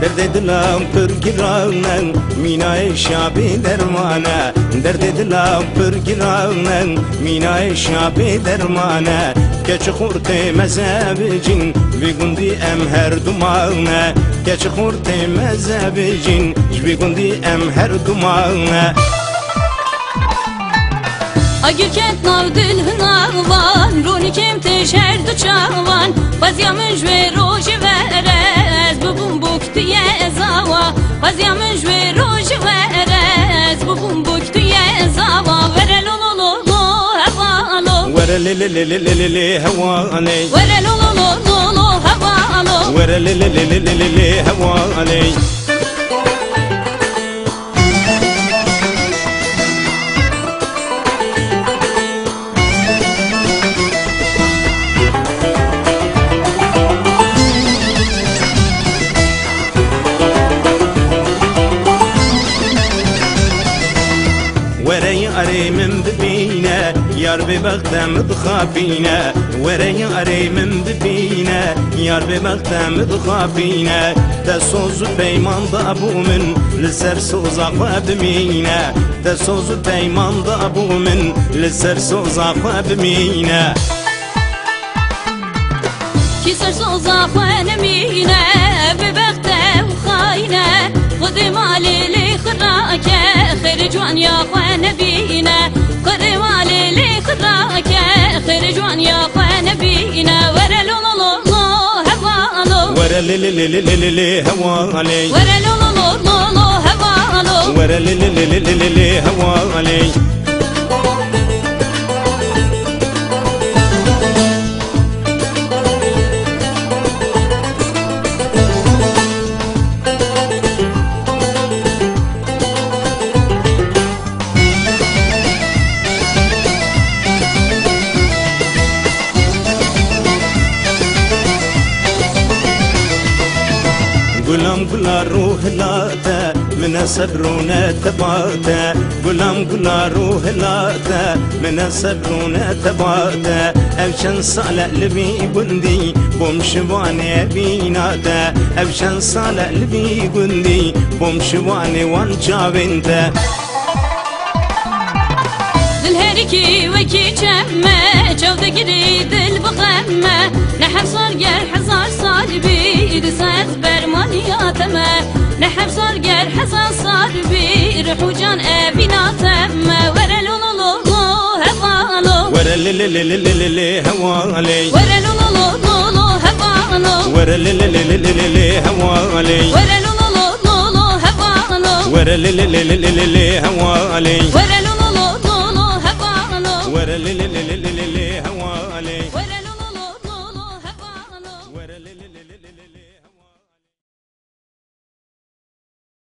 درد دلم پر گرانن مینای شابی درمانه درد دلم پر گرانن مینای شابی درمانه کچ خورت مذهب جن بیگوندی ام هر دومانه کچ خورت مذهب جن بیگوندی ام هر دومانه اگر کت ناو دل هنوان رونی کم تشهر دو چاوان بازیامن جوی روژ ورز ببون بکتی زاوا بازیامن جوی روژ ورز ببون بکتی زاوا وره لولولولو هوالو وره لللللللل هوالي وره لولولولو هوالو وره لللللللل هوالي وري أري من ببينا يار ببختم بخافينا وري أري من ببينا يار ببختم بخافينا تسوز بيمان ضابو من لسر سوزا بمينا تسوز بيمان ضابو من لسر سوزا بمينا كسر سوزا مينا ببختم خاينة خذ مالي لي خراك خير جوان يا خوان بينا خذ مالي لي خراك خير جوان يا خوان بينا ورا لولولولو هوالو ورا للللللل هوالي ورا لولولولو هوالو ورا للللللل هوالي قلام قلا روح لاتا من صبرنا تباتا قلام قلا روح لاتا من صبرنا تباتا ابشن صالح لبي قندي بوم شواني بيناتا ابشن صالح لبي قندي بوم شواني وان جابنتا للهركي وكي جمع جود قريد البغمة نحب صرقر حصار صالبي رسالة برمانياتما نحب صرقر حصار صالبي رحوجان أبيناتما ورا لولولولو هوالو ورا للللللل هوالي ورا لولولولو هوالو ورا للللللل هوالي ورا لولولولو هوالو ورا للللللل هوالي ورا لولولولو هوالو ورا للللللل